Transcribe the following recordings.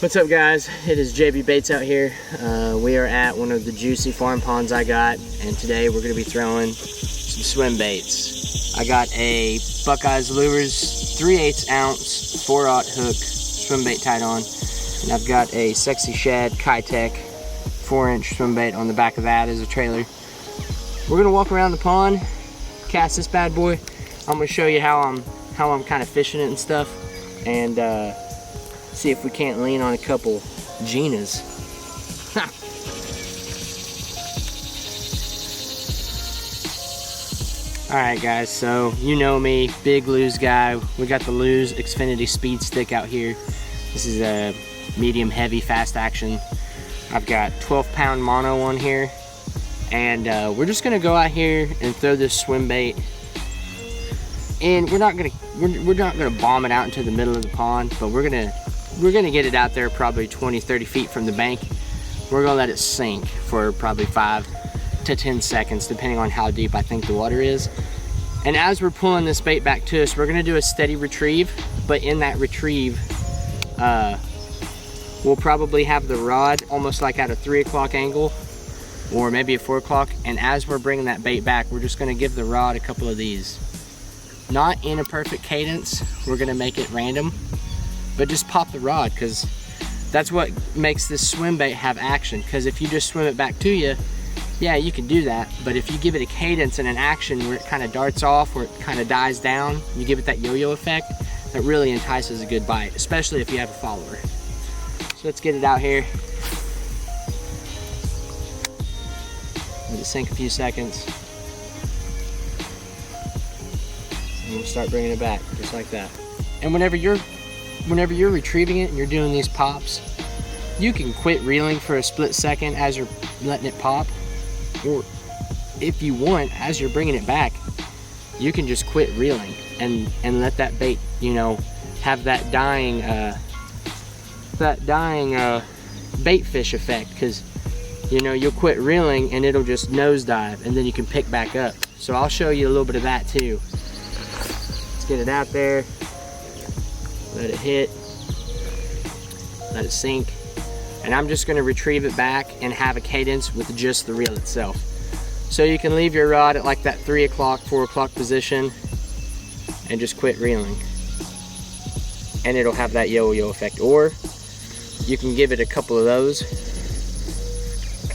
What's up, guys? It is JB Baits out here. We are at one of the juicy farm ponds I got, and today we're going to be throwing some swim baits. I got a Buckeyes Lures 3/8 ounce 4/0 hook swim bait tied on, and I've got a Sexy Shad Kitech 4-inch swim bait on the back of that as a trailer. We're going to walk around the pond, cast this bad boy. I'm going to show you how I'm kind of fishing it and stuff, and see if we can't lean on a couple Ginas. Alright guys, so you know me, big Lew's guy. We got the Lew's Xfinity Speed Stick out here. This is a medium heavy fast action. I've got 12-pound mono on here, and we're just gonna go out here and throw this swim bait. And we're not gonna bomb it out into the middle of the pond, but we're gonna get it out there probably 20-30 feet from the bank. We're gonna let it sink for probably 5 to 10 seconds, depending on how deep I think the water is. And as we're pulling this bait back to us, we're gonna do a steady retrieve, but in that retrieve, we'll probably have the rod almost like at a 3 o'clock angle, or maybe a 4 o'clock, and as we're bringing that bait back, we're just gonna give the rod a couple of these. Not in a perfect cadence, we're gonna make it random, but just pop the rod, because that's what makes this swim bait have action. Because if you just swim it back to you, yeah, you can do that, but if you give it a cadence and an action where it kind of darts off, where it kind of dies down, you give it that yo-yo effect, that really entices a good bite, especially if you have a follower. So let's get it out here. Let it sink a few seconds. And we'll start bringing it back, just like that. And whenever you're retrieving it and you're doing these pops, you can quit reeling for a split second as you're letting it pop, or if you want, as you're bringing it back, you can just quit reeling and let that bait, you know, have that dying bait fish effect, because you know, you'll quit reeling and it'll just nosedive, and then you can pick back up. So I'll show you a little bit of that too. Let's get it out there. Let it hit, let it sink, and I'm just going to retrieve it back and have a cadence with just the reel itself. So you can leave your rod at like that 3 o'clock, 4 o'clock position and just quit reeling, and it'll have that yo-yo effect. Or you can give it a couple of those,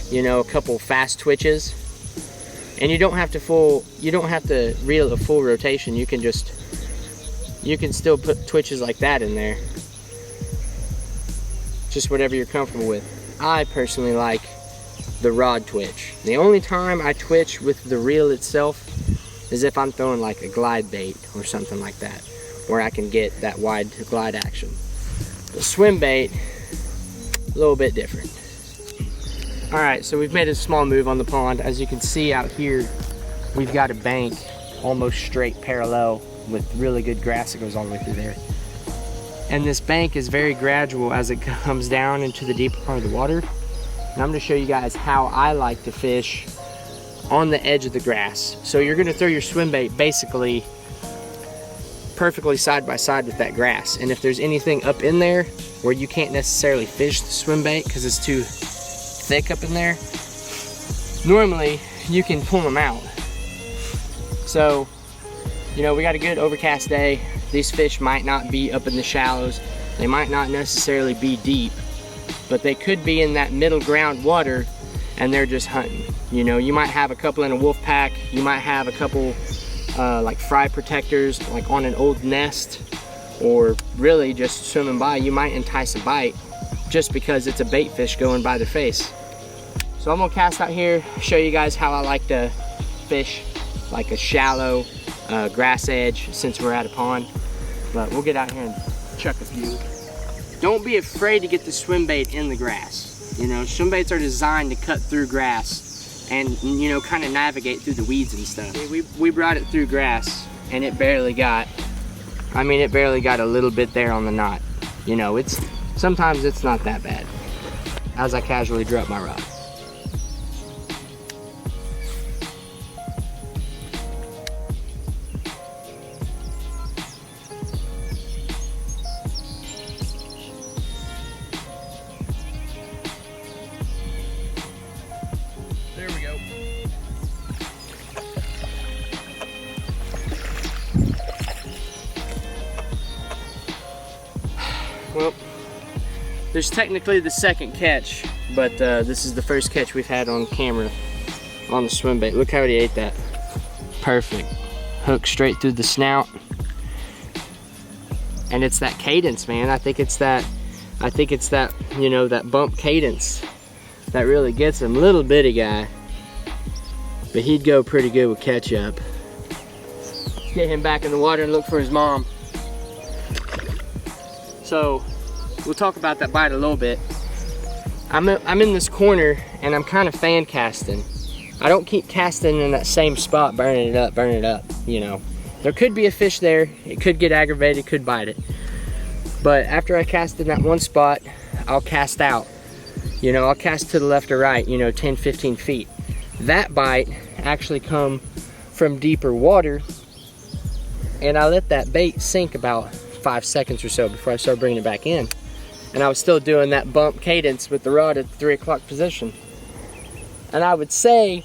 you know, a couple fast twitches, and you don't have to reel a full rotation. You can still put twitches like that in there. Just whatever you're comfortable with. I personally like the rod twitch. The only time I twitch with the reel itself is if I'm throwing like a glide bait or something like that, where I can get that wide glide action. The swim bait, a little bit different. Alright, so we've made a small move on the pond. As you can see out here, we've got a bank almost straight parallel with really good grass that goes all the way through there. And this bank is very gradual as it comes down into the deeper part of the water. And I'm going to show you guys how I like to fish on the edge of the grass. So you're going to throw your swim bait basically perfectly side by side with that grass. And if there's anything up in there where you can't necessarily fish the swim bait because it's too thick up in there, normally you can pull them out. So, you know, we got a good overcast day. These fish might not be up in the shallows. They might not necessarily be deep, but they could be in that middle ground water and they're just hunting. You know, you might have a couple in a wolf pack. You might have a couple like fry protectors like on an old nest, or really just swimming by. You might entice a bite just because it's a bait fish going by their face. So I'm gonna cast out here, show you guys how I like to fish like a shallow grass edge since we're at a pond. But we'll get out here and chuck a few. Don't be afraid to get the swim bait in the grass. You know, swim baits are designed to cut through grass and, you know, kind of navigate through the weeds and stuff. We brought it through grass and it barely got, I mean, it barely got a little bit there on the knot. You know, sometimes it's not that bad. As I casually drop my rod. There's technically the second catch, but this is the first catch we've had on camera on the swim bait. Look how he ate that. Perfect. Hook straight through the snout. And it's that cadence, man. I think it's that, you know, that bump cadence that really gets him. Little bitty guy, but he'd go pretty good with ketchup. Let's get him back in the water and look for his mom. So we'll talk about that bite a little bit. I'm in this corner and I'm kind of fan casting. I don't keep casting in that same spot, burning it up, you know. There could be a fish there, it could get aggravated, could bite it. But after I cast in that one spot, I'll cast out. You know, I'll cast to the left or right, you know, 10, 15 feet. That bite actually come from deeper water, and I let that bait sink about 5 seconds or so before I start bringing it back in. And I was still doing that bump cadence with the rod at the 3 o'clock position. And I would say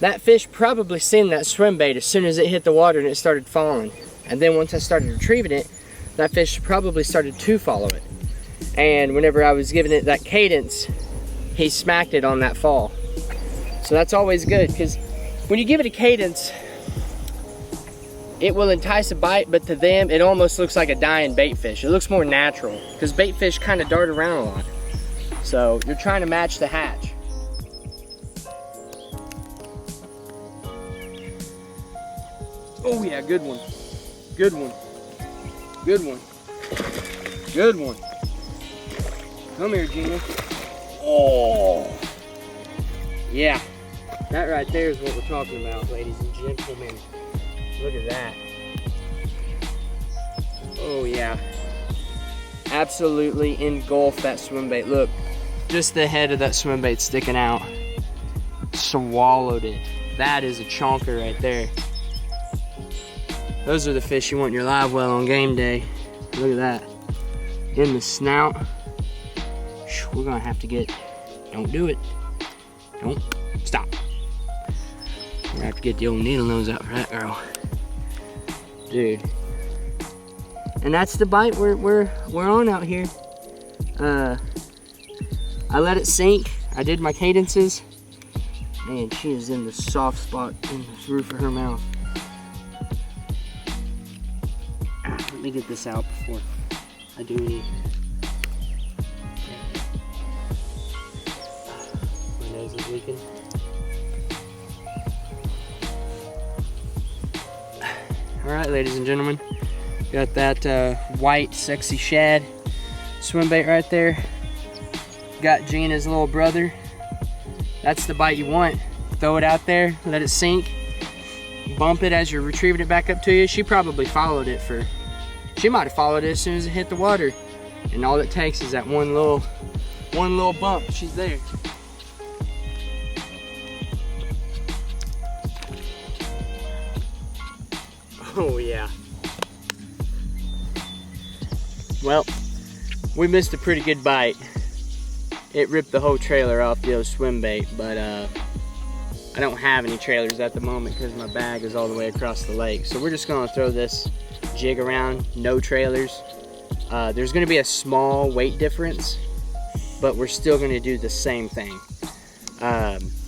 that fish probably seen that swim bait as soon as it hit the water and it started falling. And then once I started retrieving it, that fish probably started to follow it. And whenever I was giving it that cadence, he smacked it on that fall. So that's always good, because when you give it a cadence, it will entice a bite, but to them, it almost looks like a dying bait fish. It looks more natural, because bait fish kind of dart around a lot. So you're trying to match the hatch. Oh yeah, good one. Good one. Good one. Good one. Come here, Gina. Oh. Yeah. That right there is what we're talking about, ladies and gentlemen. Look at that. Oh yeah. Absolutely engulfed that swim bait. Look, just the head of that swim bait sticking out. Swallowed it. That is a chonker right there. Those are the fish you want in your live well on game day. Look at that. In the snout. We're gonna have to get, don't do it. Don't, stop. We're gonna have to get the old needle nose out for that girl. Dude. And that's the bite we're on out here. I let it sink. I did my cadences. Man, she is in the soft spot in the roof of her mouth. Let me get this out before I do any. My nose is leaking. All right, ladies and gentlemen, got that white sexy shad swim bait right there. Got Gina's little brother. That's the bite you want. Throw it out there, let it sink. Bump it as you're retrieving it back up to you. She probably followed it for. She might have followed it as soon as it hit the water. And all it takes is that one little bump. She's there. Oh yeah. Well, we missed a pretty good bite. It ripped the whole trailer off the old swim bait, but I don't have any trailers at the moment because my bag is all the way across the lake. So we're just gonna throw this jig around, no trailers. There's gonna be a small weight difference, but we're still gonna do the same thing.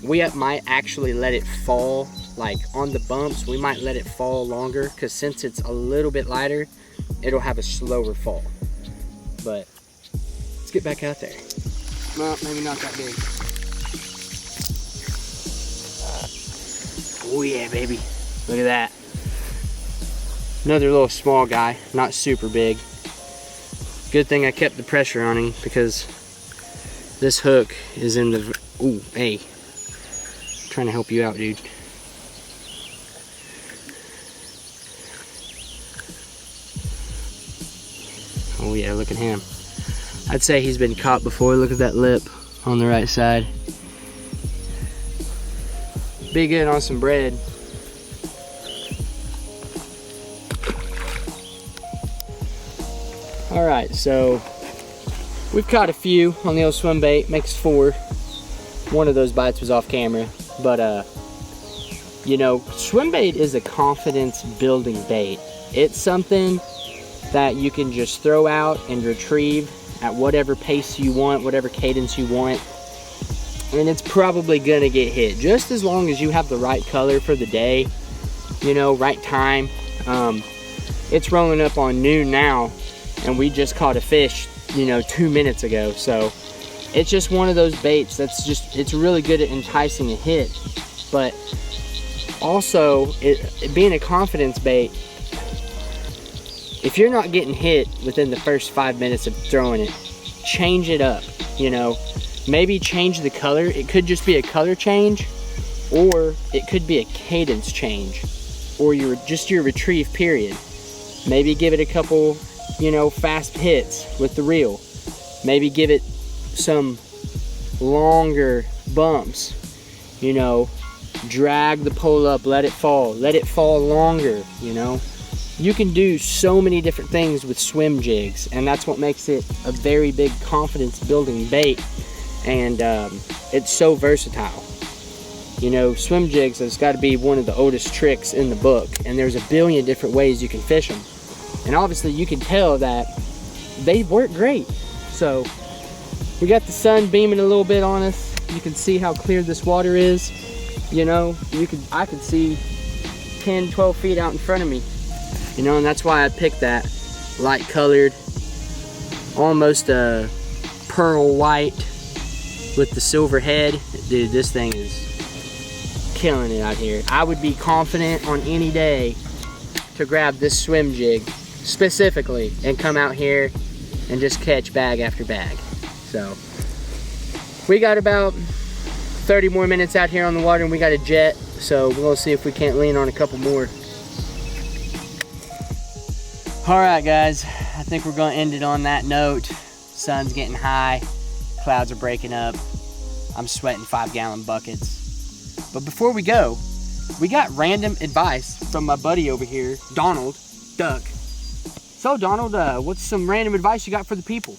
We might actually let it fall, like on the bumps, we might let it fall longer, because since it's a little bit lighter, it'll have a slower fall. But let's get back out there. Well, maybe not that big. Oh yeah, baby. Look at that. Another little small guy, not super big. Good thing I kept the pressure on him, because this hook is in the, ooh, hey. I'm trying to help you out, dude. Oh yeah, look at him. I'd say he's been caught before. Look at that lip on the right side. Be good on some bread. All right, so we've caught a few on the old swim bait, makes 4. One of those bites was off camera, but you know, swim bait is a confidence building bait. It's something that you can just throw out and retrieve at whatever pace you want, whatever cadence you want. And it's probably gonna get hit, just as long as you have the right color for the day, you know, right time. It's rolling up on noon now, and we just caught a fish, you know, 2 minutes ago. So it's just one of those baits that's just, it's really good at enticing a hit. But also, it being a confidence bait, if you're not getting hit within the first 5 minutes of throwing it, change it up, you know. Maybe change the color. It could just be a color change, or it could be a cadence change, or your retrieve period. Maybe give it a couple, you know, fast hits with the reel. Maybe give it some longer bumps, you know, drag the pole up, let it fall longer, you know. You can do so many different things with swim jigs, and that's what makes it a very big confidence building bait. And it's so versatile. You know, swim jigs has got to be one of the oldest tricks in the book, and there's a billion different ways you can fish them. And obviously you can tell that they work great. So we got the sun beaming a little bit on us. You can see how clear this water is. You know, I could see 10, 12 feet out in front of me. You know, and that's why I picked that light colored, almost a pearl white with the silver head. Dude, this thing is killing it out here. I would be confident on any day to grab this swim jig specifically and come out here and just catch bag after bag. So we got about 30 more minutes out here on the water, and we got a jet, so we're gonna see if we can't lean on a couple more. All right, guys, I think we're gonna end it on that note. Sun's getting high, clouds are breaking up. I'm sweating 5-gallon buckets. But before we go, we got random advice from my buddy over here, Donald Duck. So Donald, what's some random advice you got for the people?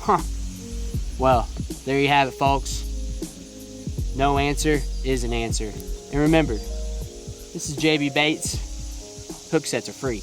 Huh. Well, there you have it, folks. No answer is an answer. And remember, this is JB Baits. Hook sets are free.